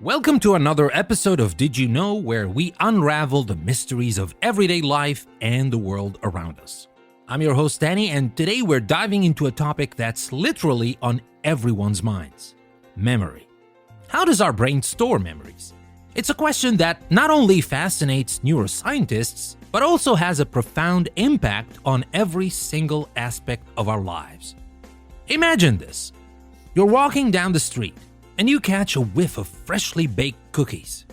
Welcome to another episode of Did You Know, where we unravel the mysteries of everyday life and the world around us. I'm your host, Danny, and today we're diving into a topic that's literally on everyone's minds: memory. How does our brain store memories? It's a question that not only fascinates neuroscientists, but also has a profound impact on every single aspect of our lives. Imagine this. You're walking down the street, and you catch a whiff of freshly baked cookies.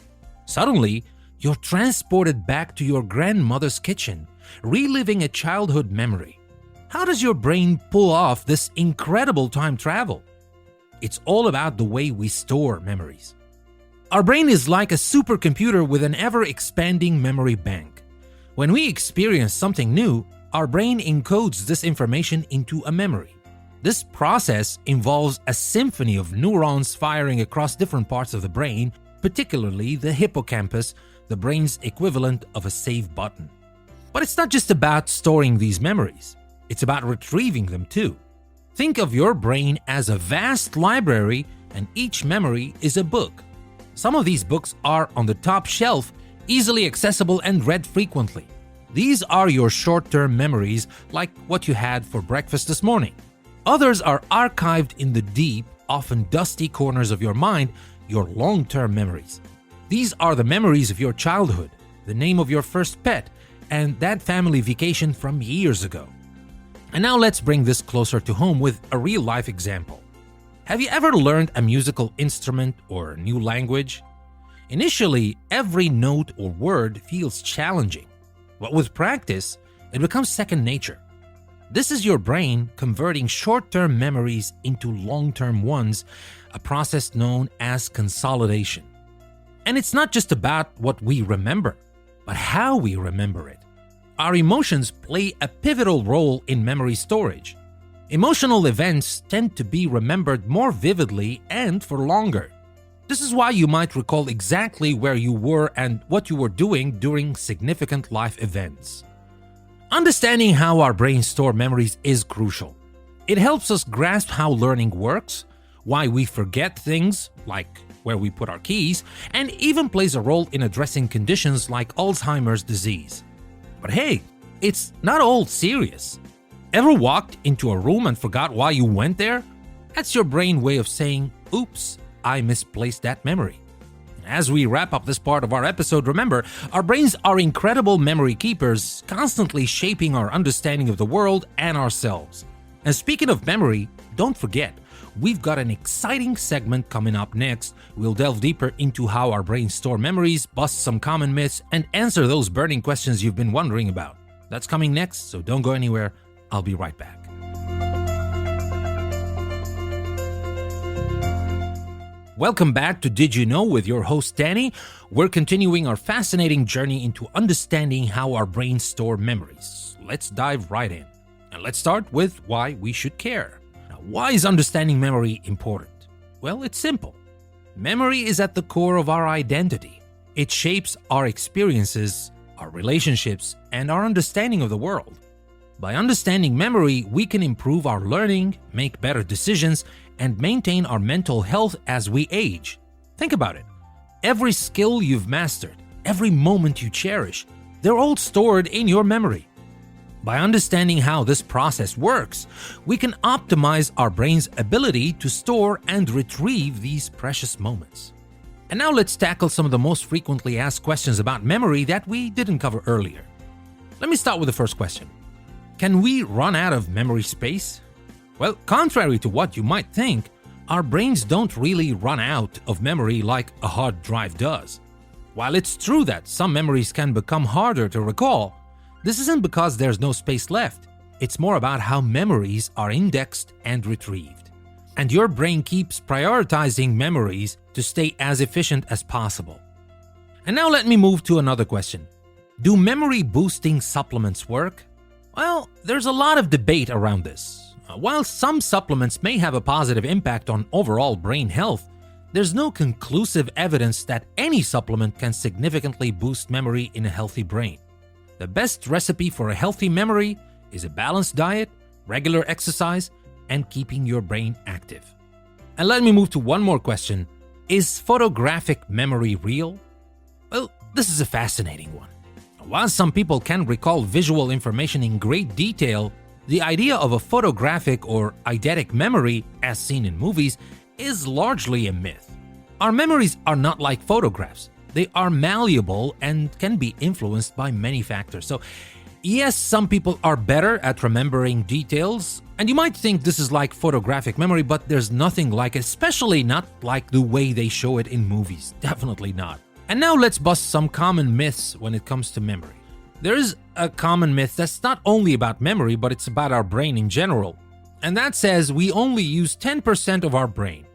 Suddenly, you're transported back to your grandmother's kitchen, reliving a childhood memory. How does your brain pull off this incredible time travel? It's all about the way we store memories. Our brain is like a supercomputer with an ever-expanding memory bank. When we experience something new, our brain encodes this information into a memory. This process involves a symphony of neurons firing across different parts of the brain, particularly the hippocampus, the brain's equivalent of a save button. But it's not just about storing these memories. It's about retrieving them too. Think of your brain as a vast library, and each memory is a book. Some of these books are on the top shelf, easily accessible and read frequently. These are your short-term memories, like what you had for breakfast this morning. Others are archived in the deep, often dusty corners of your mind, your long-term memories. These are the memories of your childhood, the name of your first pet, and that family vacation from years ago. And now let's bring this closer to home with a real-life example. Have you ever learned a musical instrument or a new language? Initially, every note or word feels challenging, but with practice, it becomes second nature. This is your brain converting short-term memories into long-term ones, a process known as consolidation. And it's not just about what we remember, but how we remember it. Our emotions play a pivotal role in memory storage. Emotional events tend to be remembered more vividly and for longer. This is why you might recall exactly where you were and what you were doing during significant life events. Understanding how our brains store memories is crucial. It helps us grasp how learning works, why we forget things, like where we put our keys, and even plays a role in addressing conditions like Alzheimer's disease. But hey, it's not all serious. Ever walked into a room and forgot why you went there? That's your brain way of saying, oops, I misplaced that memory. As we wrap up this part of our episode, remember, our brains are incredible memory keepers, constantly shaping our understanding of the world and ourselves. And speaking of memory, don't forget, we've got an exciting segment coming up next. We'll delve deeper into how our brains store memories, bust some common myths, and answer those burning questions you've been wondering about. That's coming next, so don't go anywhere. I'll be right back. Welcome back to Did You Know with your host Danny. We're continuing our fascinating journey into understanding how our brains store memories. Let's dive right in. And let's start with why we should care. Now, why is understanding memory important? Well, it's simple. Memory is at the core of our identity. It shapes our experiences, our relationships, and our understanding of the world. By understanding memory, we can improve our learning, make better decisions, and maintain our mental health as we age. Think about it. Every skill you've mastered, every moment you cherish, they're all stored in your memory. By understanding how this process works, we can optimize our brain's ability to store and retrieve these precious moments. And now let's tackle some of the most frequently asked questions about memory that we didn't cover earlier. Let me start with the first question. Can we run out of memory space? Well, contrary to what you might think, our brains don't really run out of memory like a hard drive does. While it's true that some memories can become harder to recall, this isn't because there's no space left. It's more about how memories are indexed and retrieved. And your brain keeps prioritizing memories to stay as efficient as possible. And now let me move to another question. Do memory-boosting supplements work? Well, there's a lot of debate around this. While some supplements may have a positive impact on overall brain health, there's no conclusive evidence that any supplement can significantly boost memory in a healthy brain. The best recipe for a healthy memory is a balanced diet, regular exercise, and keeping your brain active. And let me move to one more question. Is photographic memory real? Well, this is a fascinating one. While some people can recall visual information in great detail, the idea of a photographic or eidetic memory, as seen in movies, is largely a myth. Our memories are not like photographs. They are malleable and can be influenced by many factors. So, yes, some people are better at remembering details, and you might think this is like photographic memory, but there's nothing like it, especially not like the way they show it in movies. Definitely not. And now let's bust some common myths when it comes to memory. There is a common myth that's not only about memory, but it's about our brain in general. And that says we only use 10% of our brain.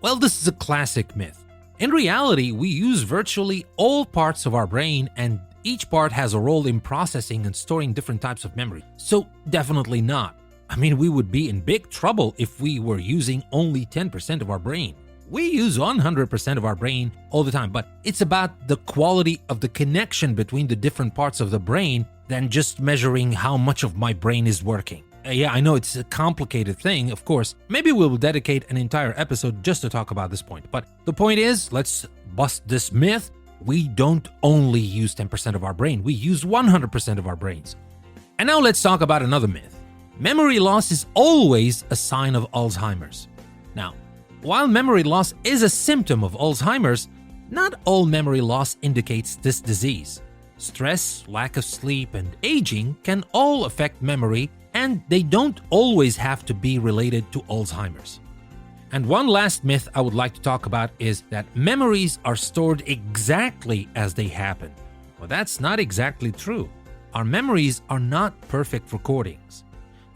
Well, this is a classic myth. In reality, we use virtually all parts of our brain, and each part has a role in processing and storing different types of memory. So definitely not. I mean, we would be in big trouble if we were using only 10% of our brain. We use 100% of our brain all the time, but it's about the quality of the connection between the different parts of the brain than just measuring how much of my brain is working. Yeah, I know it's a complicated thing, of course. Maybe we will dedicate an entire episode just to talk about this point. But the point is, let's bust this myth. We don't only use 10% of our brain, we use 100% of our brains. And now let's talk about another myth. Memory loss is always a sign of Alzheimer's. Now, while memory loss is a symptom of Alzheimer's, not all memory loss indicates this disease. Stress, lack of sleep, and aging can all affect memory, and they don't always have to be related to Alzheimer's. And one last myth I would like to talk about is that memories are stored exactly as they happen. Well, that's not exactly true. Our memories are not perfect recordings.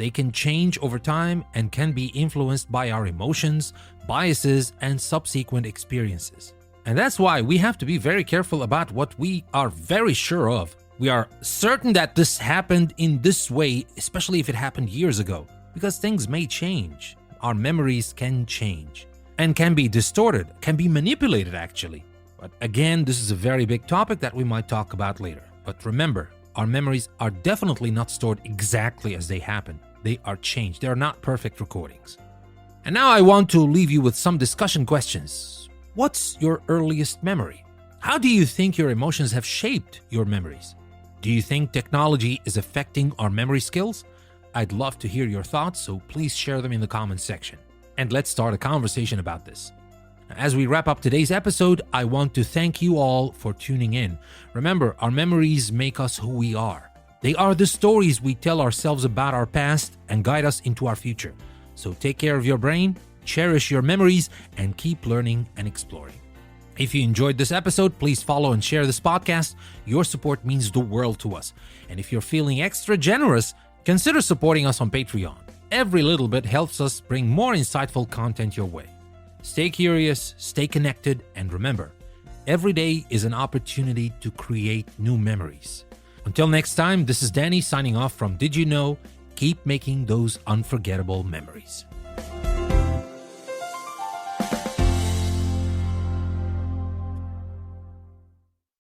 They can change over time and can be influenced by our emotions, biases, and subsequent experiences. And that's why we have to be very careful about what we are very sure of. We are certain that this happened in this way, especially if it happened years ago, because things may change. Our memories can change and can be distorted, can be manipulated actually. But again, this is a very big topic that we might talk about later. But remember, our memories are definitely not stored exactly as they happen. They are changed. They are not perfect recordings. And now I want to leave you with some discussion questions. What's your earliest memory? How do you think your emotions have shaped your memories? Do you think technology is affecting our memory skills? I'd love to hear your thoughts, so please share them in the comments section. And let's start a conversation about this. As we wrap up today's episode, I want to thank you all for tuning in. Remember, our memories make us who we are. They are the stories we tell ourselves about our past and guide us into our future. So take care of your brain, cherish your memories, and keep learning and exploring. If you enjoyed this episode, please follow and share this podcast. Your support means the world to us. And if you're feeling extra generous, consider supporting us on Patreon. Every little bit helps us bring more insightful content your way. Stay curious, stay connected, and remember, every day is an opportunity to create new memories. Until next time, this is Danny signing off from Did You Know? Keep making those unforgettable memories.